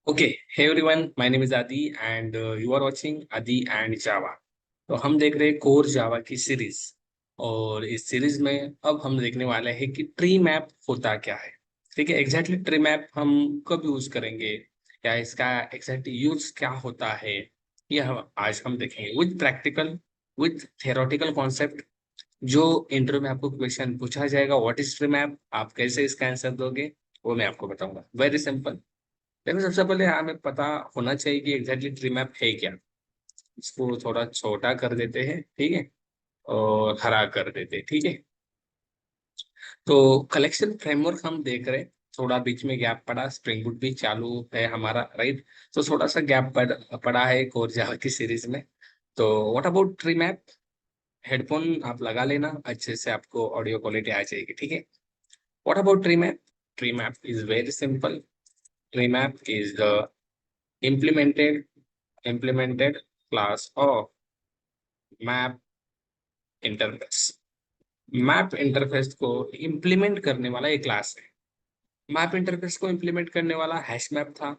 Okay, hey everyone, my name is Adi and you are watching Adi and Java. तो हम देख रहे हैं कोर जावा की सीरीज। और इस सीरीज में अब हम देखने वाले हैं कि ट्री मैप होता क्या है। ठीक है, एग्जैक्टली ट्री मैप हम कब यूज करेंगे या इसका एग्जैक्ट यूज क्या होता है, ये हम आज हम देखेंगे with practical, with theoretical concept. जो इंटरव्यू में आपको क्वेश्चन पूछा जाएगा, व्हाट इज ट्री मैप, आप कैसे इसका आंसर दोगे, वो मैं आपको बताऊंगा। Very simple. देखो, सबसे पहले हमें पता होना चाहिए कि एग्जैक्टली ट्री मैप है क्या। इसको थोड़ा छोटा कर देते हैं, ठीक है, और हरा कर देते हैं, ठीक है। तो कलेक्शन फ्रेमवर्क हम देख रहे हैं। थोड़ा बीच में गैप पड़ा, स्प्रिंग बूट भी चालू है हमारा, राइट। तो थोड़ा सा गैप पड़ा है कोर जावा की सीरीज में। तो what about tree map. Headphone आप लगा लेना, अच्छे से आपको ऑडियो क्वालिटी आ जाएगी, ठीक है। What about tree map. Tree map is very simple. Tree map is the implemented implemented class of map interface. Map interface को इंप्लीमेंट करने वाला एक क्लास है। मैप इंटरफेस को इंप्लीमेंट करने वाला हैश मैप था।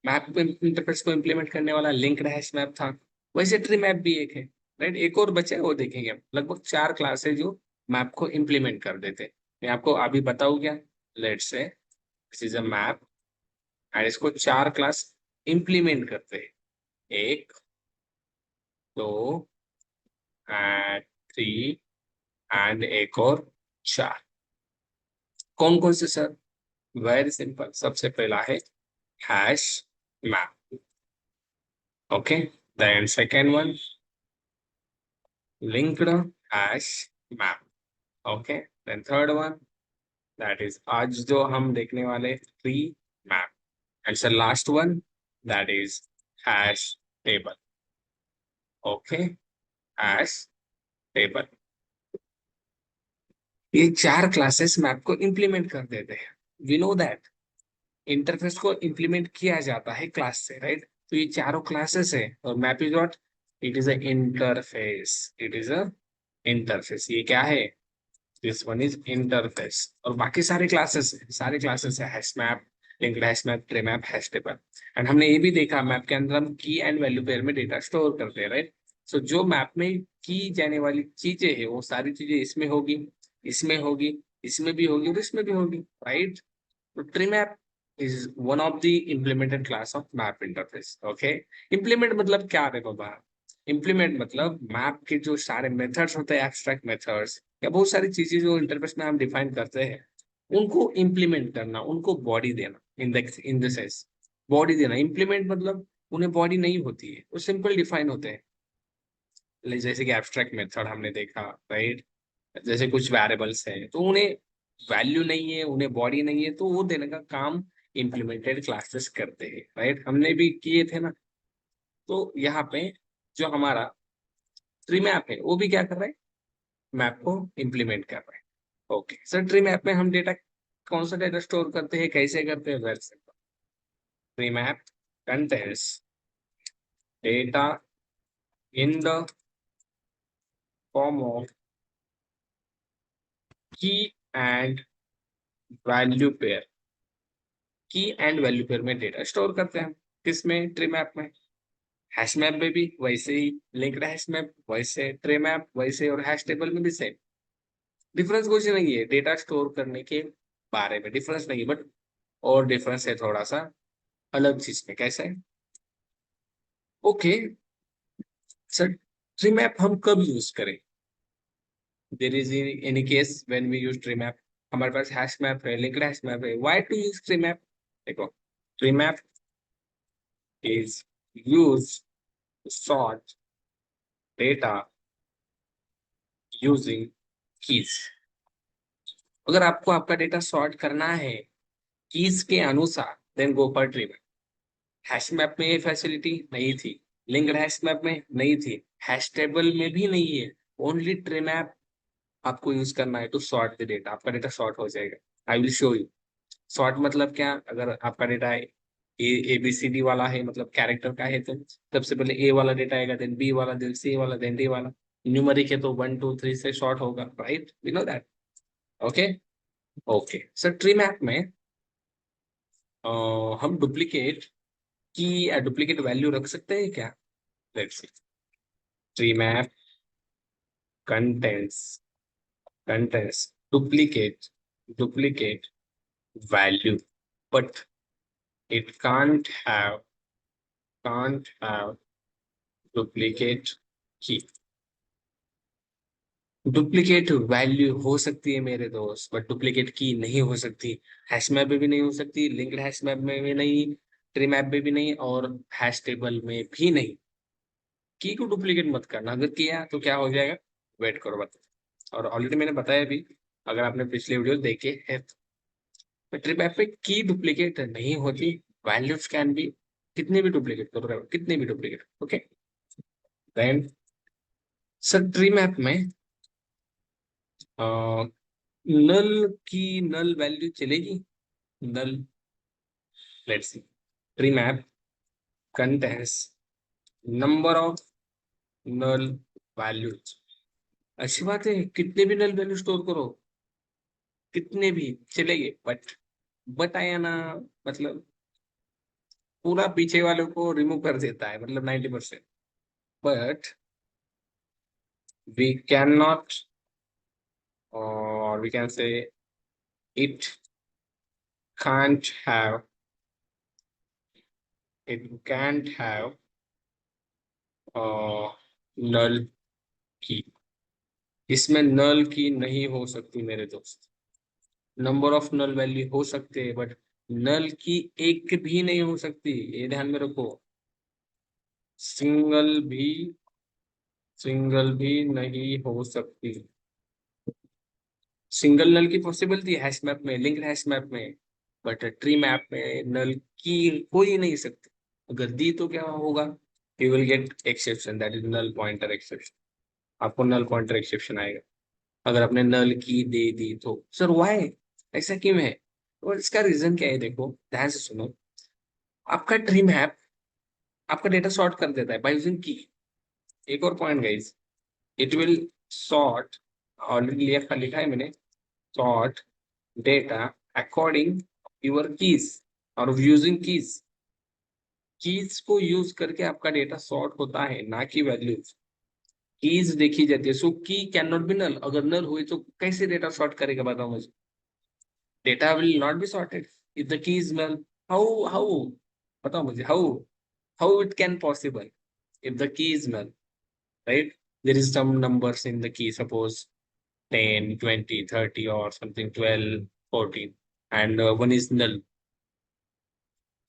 मैप इंटरफेस को इंप्लीमेंट करने वाला लिंक्ड हैश मैप था। वैसे ट्री मैप भी एक है, राइट। एक और बचे, वो देखेंगे हम। लगभग चार क्लास है जो मैप को इंप्लीमेंट कर देते हैं। मैं आपको अभी बताऊँ क्या। Let's say this is a map and इसको चार क्लास इंप्लीमेंट करते हैं। एक, दो एंड थ्री एंड एक और चार। कौन कौन से सर। Very simple. सबसे पहला है hash map, okay. Then second one linked hash map, okay. Then third one that is आज जो हम देखने वाले tree map. And sir last one that is hash table, okay. Hash table. ये चार क्लासेस मैप को इंप्लीमेंट कर देते हैं। वी नो दैट इंटरफेस को इंप्लीमेंट किया जाता है क्लास से, राइट। तो ये चारों क्लासेस है और map is what, it is a interface. It is a interface. ये क्या है, दिस वन इज इंटरफेस। और बाकी सारे क्लासेस है hash map, linked hash map, tree map, hash table. And हमने ये भी देखा मैप के अंदर हम की एंड वैल्यू पेयर में डेटा स्टोर करते हैं, राइट। सो जो मैप में की जाने वाली चीजें है वो सारी चीजें इसमें होगी, इसमें होगी, इसमें भी होगी और इसमें भी होगी, राइट। तो tree map is one of the implemented class of map interface, okay। implement मतलब क्या है बाबा। implement मतलब मैप के जो सारे मेथड्स होते हैं, एब्स्ट्रैक्ट मेथड्स या बहुत सारी चीजें जो इंटरफेस में हम डिफाइन करते हैं, उनको इम्प्लीमेंट करना, उनको बॉडी देना। इन द सेंस बॉडी देना। इम्प्लीमेंट मतलब उन्हें बॉडी नहीं होती है, वो सिंपल डिफाइन होते हैं। जैसे कि एब्स्ट्रैक्ट मेथड हमने देखा, राइट। जैसे कुछ वेरिएबल्स हैं तो उन्हें वैल्यू नहीं है, उन्हें बॉडी नहीं है, तो वो देने का काम इम्प्लीमेंटेड क्लासेस करते हैं, राइट। हमने भी किए थे ना। तो यहाँ पे जो हमारा ट्री मैप है वो भी क्या कर रहा है, मैप को इम्प्लीमेंट कर रहा है। ओके सर, ट्री मैप में हम डेटा, कौन सा डेटा स्टोर करते हैं, कैसे करते हैं। Very simple. Tree map contains data in the form of की एंड वैल्यू पेयर। की एंड वैल्यू पेयर में डेटा स्टोर करते हैं। किसमें, ट्री मैप में। हैश मैप में भी वैसे ही, लिंक्ड हैश मैप वैसे, ट्री मैप वैसे, और हैश टेबल में भी सेम। डिफरेंस कुछ नहीं है, डेटा स्टोर करने के बारे में डिफरेंस नहीं है, बट और डिफरेंस है थोड़ा सा अलग चीज में। कैसे है, ओके सर। ट्री मैप हम कब यूज करें। There is any case when we use tree map. हमारे पास हैश मैप है, लिंक्ड हैश मैप है, why to use tree map. देखो, tree map is used to sort data using keys। अगर आपको आपका डेटा सॉर्ट करना है कीज के अनुसार, then go for tree map. Hash map में ये फैसिलिटी नहीं थी, लिंक्ड हैश मैप में नहीं थी, हैश टेबल में भी नहीं है। ओनली ट्री मैप आपको यूज करना है टू सॉर्ट द डेटा। आपका डेटा सॉर्ट हो जाएगा। I will show you. Sort मतलब क्या, अगर आपका डेटा ABCD वाला है, मतलब कैरेक्टर का है, तो सबसे पहले ए वाला डेटा आएगा, देन बी वाला, देन सी वाला, देन डी वाला। न्यूमरिक है तो 1 2 3 से शॉर्ट होगा, right. We know that, okay. Okay sir, tree map में हम डुप्लीकेट की या डुप्लीकेट वैल्यू रख सकते हैं क्या? Let's see, tree map contains duplicate value, but it can't have duplicate key. Duplicate value हो सकती है मेरे दोस्त, बट डुप्लीकेट की नहीं हो सकती। हैश मैप में भी नहीं हो सकती, लिंक्ड हैश मैप में भी नहीं, ट्री मैप में भी नहीं, और हैश टेबल में भी नहीं। की को डुप्लीकेट मत करना, अगर किया तो क्या हो जाएगा, वेट करो बता। और ऑलरेडी मैंने बताया भी, अगर आपने पिछले वीडियो देखे है तो ट्री मैप पे की डुप्लीकेट नहीं होती। वैल्यूज कैन बी, कितने भी डुप्लीकेट करो, कितने भी duplicate, okay. Then sir tree map में नल की नल वैल्यू चलेगी? Null, let's see, tree map contains number of null values. अच्छी बात है, कितने भी नल वैल्यू स्टोर करो, कितने भी चलेंगे, बट आया ना, मतलब पूरा पीछे वालों को रिमूव कर देता है, मतलब 90%। बट वी कैन नॉट, और we can say it can't have it can't have null की। इसमें नल की नहीं हो सकती मेरे दोस्त। नंबर ऑफ नल वैल्यू हो सकते हैं, बट नल की एक भी नहीं हो सकती, ये ध्यान में रखो। सिंगल भी, सिंगल भी नहीं हो सकती। सिंगल नल की पॉसिबल थी हैश मैप में, लिंक्ड हैश मैप में, बट ट्री मैप में नल की हो ही नहीं सकती। अगर दी तो क्या होगा, you will get exception, that is null pointer exception. आपको नल पॉइंटर एक्सेप्शन आएगा अगर आपने नल की दे दी तो। सर व्हाई, ऐसा क्यों है? और इसका रीजन क्या है, देखो ध्यान से सुनो। आपका ट्री मैप आपका डेटा सॉर्ट कर देता है बाय यूजिंग की। एक और point guys, it will sort, already लिखा है मैंने, sort data according your keys और यूजिंग कीज। कीज को यूज करके आपका डेटा सॉर्ट होता है, ना कि वैल्यूज। कीज देखी जाती है, सो की कैन नॉट बी नल। अगर नल हुई तो कैसे डेटा सॉर्ट करेगा, बताओ मुझे। Data will not be sorted if the key is null. How बताओ मुझे, how it can possible if the key is null, right? There is some numbers in the key, suppose 10, 20, 30, or something 12, 14, and one is null.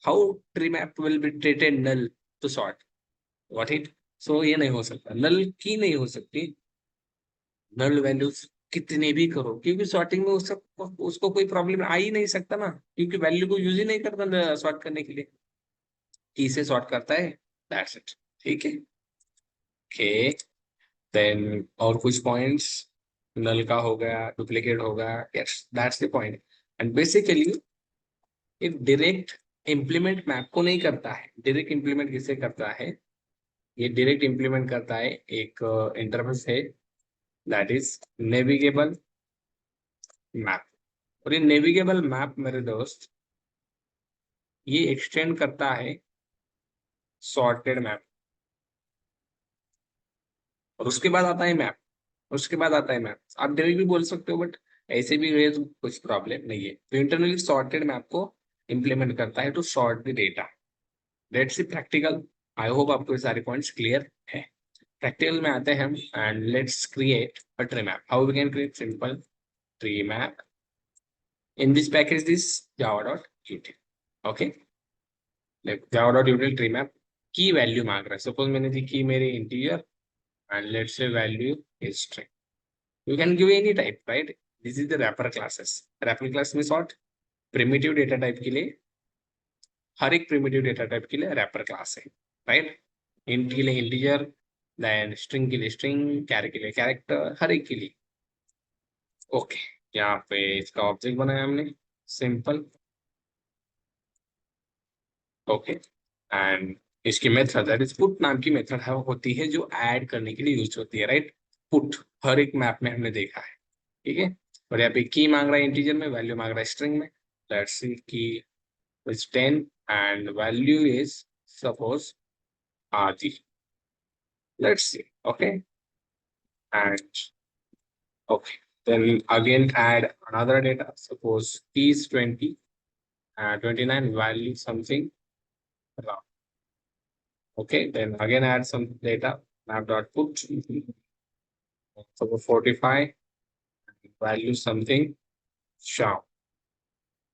How tree map will be treated null to sort? Got it? So ये नहीं हो सकता, null की नहीं हो सकती। null values कितने भी करो, क्योंकि सॉर्टिंग में उसको कोई प्रॉब्लम आ ही नहीं सकता ना, क्योंकि वैल्यू को यूज ही नहीं करता सॉर्ट करने के लिए, की से सॉर्ट करता है। दैट्स इट, ठीक है। ओके, देन और कुछ पॉइंट्स, नल का हो गया, डुप्लीकेट हो गया, yes that's the point. And basically ये डायरेक्ट इम्प्लीमेंट मैप को नहीं करता है। डायरेक्ट इम्प्लीमेंट किसे करता है? ये डायरेक्ट इम्प्लीमेंट करता है एक इंटरफेस है, दैट इज नेविगेबल मैप। और ये नेविगेबल मैप मेरे दोस्त, ये एक्सटेंड करता है सॉर्टेड मैप। और उसके बाद आता है मैप, उसके बाद आता है मैप। आप डायरेक्ट भी बोल सकते हो, बट ऐसे भी गए तो कुछ प्रॉब्लम नहीं है। तो इंटरनली सॉर्टेड मैप को इंप्लीमेंट करता है to sort the data. Let's see practical. I hope आपको ये सारे पॉइंट्स क्लियर है। प्रैक्टिकल में आते हैं हम, and let's create a tree map. How we can create simple tree map in this package, this java.util, okay. java.util tree map की value मांग रहा है, सपोज मैंने दी की मेरे integer, and let's say value is string. You can give any type, right? This is the wrapper classes. Wrapper class में sort primitive data type के लिए, हर एक primitive data type के लिए wrapper class है, right? int के लिए integer, then string के लिए string, char के लिए character, हर एक के लिए। ओके, यहाँ पे इसका ऑब्जेक्ट बनाया हमने, सिंपल, ओके। एंड इसकी मेथड दैट इज पुट नाम की मेथड है, होती है जो ऐड करने के लिए यूज होती है, राइट? पुट हर एक मैप में हमने देखा है, ठीक है। और यहाँ पे की मांग रहा है इंटीजर में, वैल्यू मांग रहा है स्ट्रिंग में। लेट्स सी की is 10 and value is suppose Adi. Let's see. Okay. And okay. Then again add another data. Suppose P is 20 and 29 value something. Okay. Then again add some data. Map dot put. Suppose 45 value something. Sharp.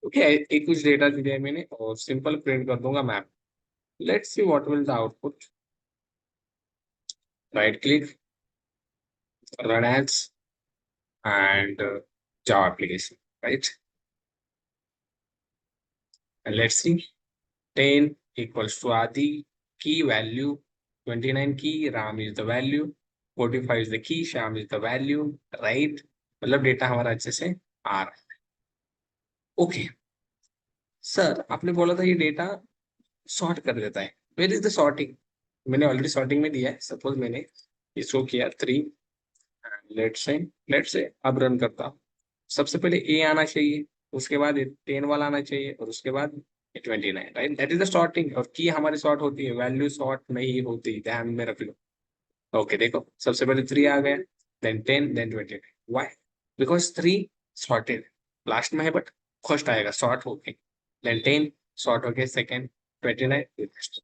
Okay. एक कुछ data दिया है मैंने और simple print कर दूंगा map. Let's see what will the output. Right click, run as, and Java application, right? And let's see. 10 equals to Adi, key value, 29 key, Ram is the value, 45 is the key, Sham is the value, right? मतलब data हमारा अच्छे से आ रहा है. Okay sir, आपने बोला था ये डेटा सॉर्ट कर देता है. Where is the sorting? मैंने ऑलरेडी सॉर्टिंग में दिया है. सपोज मैंने इसको किया 3, लेट्स से अब रन करता हूँ. सबसे पहले ए आना चाहिए, उसके बाद 10 वाला आना चाहिए और उसके बाद 29, right? That is the sorting. और की हमारी सॉर्ट होती है, वैल्यू सॉर्ट नहीं होती, ध्यान में रख लो. ओके देखो, सबसे पहले 3 आ गया, then 10, then 29. Why? Because 3 sorted last में है, बट फर्स्ट आएगा सॉर्ट होके, देन 10 सॉर्ट होके सेकंड, 29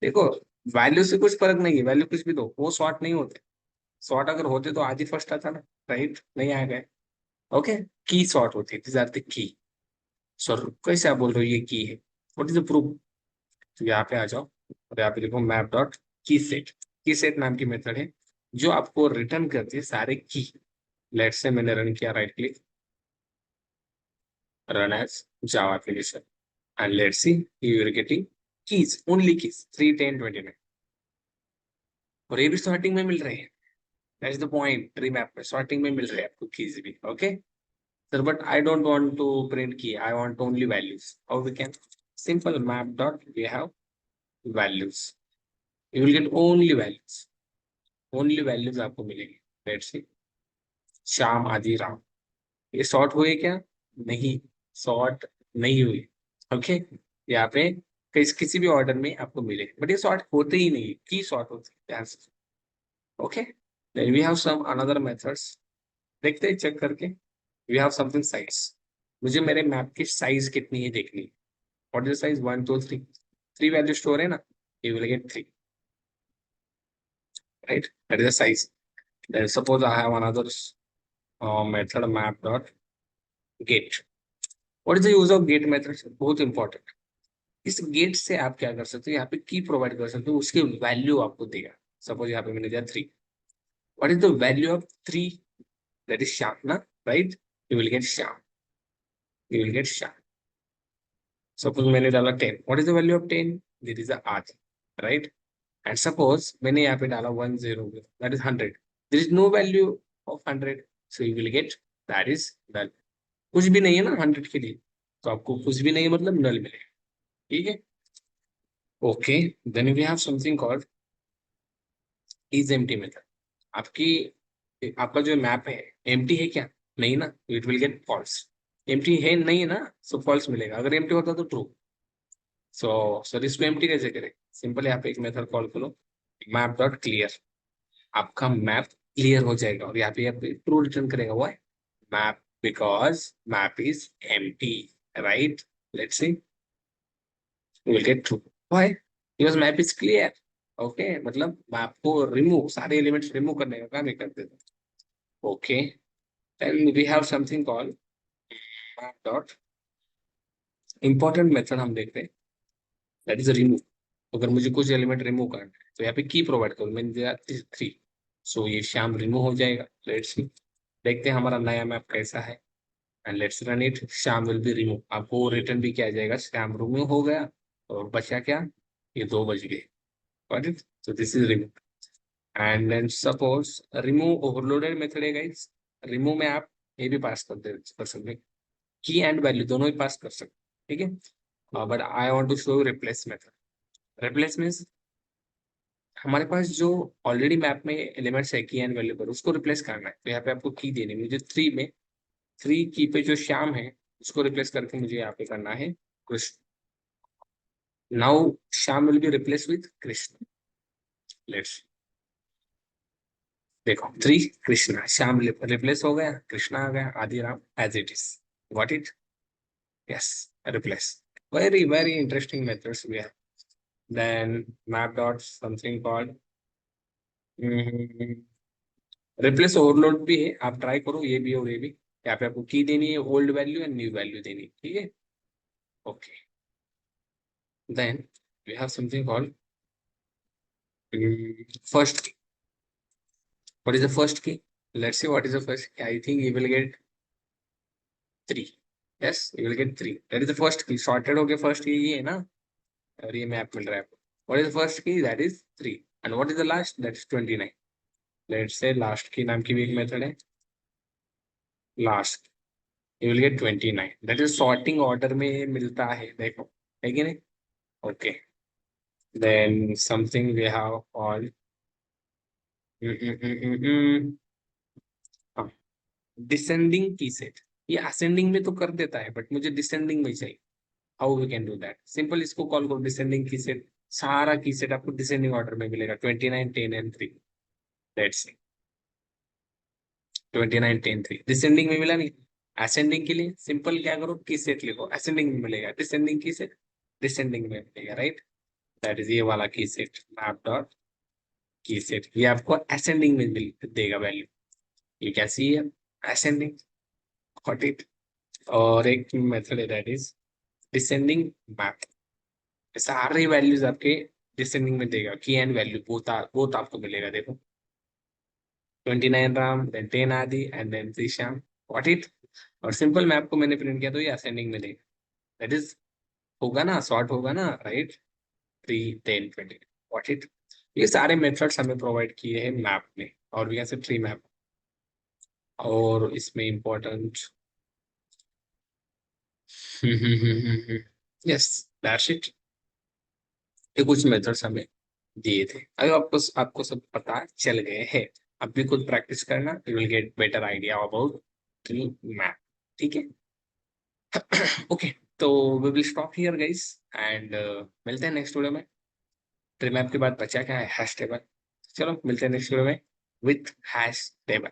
देखो. वैल्यू से कुछ फर्क नहीं है, वैल्यू कुछ भी दो, वो सॉर्ट नहीं होते. सॉर्ट अगर होते तो आज ही फर्स्ट आता ना, राइट? नहीं आएगा. ओके, की सॉर्ट होती है, this are the key. Sir कैसे आप बोल रहे हो ये की है? What is the proof? तो यहाँ पे आ जाओ और यहाँ पे देखो map dot key set. Key set नाम की मेथड है जो आपको रिटर्न करती है सारे की. लेट्स से मैंने रन किया, right click, run as Java application, and let's see you are getting keys, only keys 3, 10, 29. और ये भी सॉर्टिंग में मिल रहे हैं. That is the point. Tree map में सॉर्टिंग में मिल रहे हैं आपको कीज भी. Okay sir, but I don't want to print key, I want only values. How we can? Simple map dot we have values. You will get only values. Only values आपको मिलेंगे. Let's see. Shyam आदि राम. ये sort हुए क्या? नहीं, sort नहीं हुई. Okay, यहाँ पे किसी भी ऑर्डर में आपको मिले, बट ये सॉर्ट होते ही नहीं, की सॉर्ट होती है, ध्यान से. Okay, then we have some another methods. देखते हैं चेक करके. We have something size. मुझे मेरे मैप की साइज कितनी है देखनी है. What is the size? 1, 2, 3. 3 value store है ना? You will get 3. Right? That is the size. Then suppose I have another method map dot get. What is the use of get method? बहुत important. इस gate से आप क्या कर सकते हो? यहाँ पे की प्रोवाइड कर सकते हो, उसके वैल्यू आपको देगा. सपोज यहाँ पे मैंने दिया 3. What is the value of 3? That is Shyam, ना? Right? You will get Shyam. You will get Shyam. Suppose मैंने डाला 10. What is the value of 10? There is a R. Right? And suppose मैंने यहाँ पे डाला 10, that is 100. There is no value of 100, so you will get that is null. कुछ भी नहीं है ना 100 के लिए, तो आपको कुछ भी नहीं मतलब null मिलेगा. ठीक है. Okay, then we have something called is empty method. आपका जो मैप है एम्प्टी है क्या? नहीं ना, it will get false. Empty है नहीं है ना, सो फॉल्स मिलेगा. अगर एम्प्टी होता तो ट्रू. सो सर इसको एम्प्टी कैसे करें? सिंपल यहाँ पे एक मेथड कॉल करो, मैप डॉट क्लियर. आपका मैप क्लियर हो जाएगा और यहाँ पे ट्रू रिटर्न करेगा. वो है map, because map is empty, right? Let's see, you will get true. Why? Because map is clear. Okay, मतलब मैप को रिमूव, सारे एलिमेंट्स रिमूव करने का काम ये कर देता है. Okay, then we have something called map dot important method. हम देखते हैं दैट इज रिमूव. अगर मुझे कुछ एलिमेंट रिमूव करना है तो यहाँ पे की प्रोवाइड करूँ. मैंने दिया 3, सो ये श्याम रिमूव हो जाएगा. लेट्स सी, देखते हैं हमारा नया मैप कैसा है. And let's run it. Shyam will be remove. आपको रिटर्न भी किया जाएगा श्याम रिमूव हो गया. और बचा क्या? ये 2 बच गए. Got it? So this is remove. And then suppose remove overloaded method है गाइस. रिमूव में आप ये भी पास कर सकते हैं, की एंड वैल्यू दोनों ही पास कर सकते. ठीक है, but I want to show replace method. Replace means हमारे पास जो ऑलरेडी मैप में एलिमेंट्स है की एंड वैल्यू पर, उसको रिप्लेस करना है. तो यहाँ पे आपको की देनी है. मुझे 3 में 3 की पे जो श्याम है उसको रिप्लेस करके मुझे यहाँ पे करना है Krishna. Now Shyam will be replaced with Krishna. Let's देखो 3 कृष्णा, श्याम रिप्लेस हो गया, कृष्णा आ गया, Adiram as it is. Got it? Yes, replace. Very interesting methods we have. Then map dot something called replace overload भी है, आप ट्राई करो ये भी और ये भी. यहाँ पे आपको की देनी है old value and new value देनी है, ठीक है. Okay, then we have something called first key. What is the first key? Let's see what is the first key. I think you will get 3. Yes, you will get 3. That is the first key. Sorted हो गया first की, ये है ना. और ये map मिल रहा है आपको. What is the first key? That is 3. And what is the last? That is 29. Let's say last key नाम की भी एक मेथड है, last. You will get 29. That is sorting order में मिलता है, देखो, है कि नहीं. Okay, then something we have all descending key set. ये असेंडिंग में तो कर देता है, बट मुझे डिसेंडिंग में चाहिए. How we can do that? Simple, इसको कॉल करो डिसेंडिंग की सेट. सारा की सेट आपको डिसेंडिंग ऑर्डर में मिलेगा. 29, 10 एंड 3. लेट्स सी, 29, 10, 3 डिसेंडिंग में मिला नहीं. असेंडिंग के लिए सिंपल क्या करो, की सेट लिखो, असेंडिंग में मिलेगा. डिसेंडिंग की सेट डिसेंडिंग में मिलेगा, राइट. दैट इज ये वाला की set, map dot key set. ये आपको असेंडिंग में मिल देगा वैल्यू. ये कैसी है? असेंडिंग. Got it. और एक मेथड है दैट इज डिसेंडिंग मैप. सारे वैल्यूज आपके डिसेंडिंग में देगा. की एंड वैल्यू बोथ बोथ आपको मिलेगा. देखो 29 Ram, then 10 Adi and then 3 Shyam. What it. और सिंपल मैप को मैंने प्रिंट किया तो ये असेंडिंग में देगा. दैट इज होगा ना, सॉर्ट होगा ना, राइट. 3, 10, 20. What it. ये सारे मेथड्स हमें प्रोवाइड किए हैं मैप में, और भी ऐसे ट्री मैप. और इसमें इम्पोर्टेंट यस, दैट्स इट. ये कुछ मेथड्स हमें दिए थे. अगर आपको आपको सब पता चल गए हैं, अब भी खुद प्रैक्टिस करना, you will get better idea about tree map. ठीक है. ओके, तो we will stop here guys, and मिलते हैं नेक्स्ट वीडियो में. ट्री मैप के बाद बचा क्या है? Hash table. चलो मिलते हैं नेक्स्ट वीडियो में विथ हैश टेबल.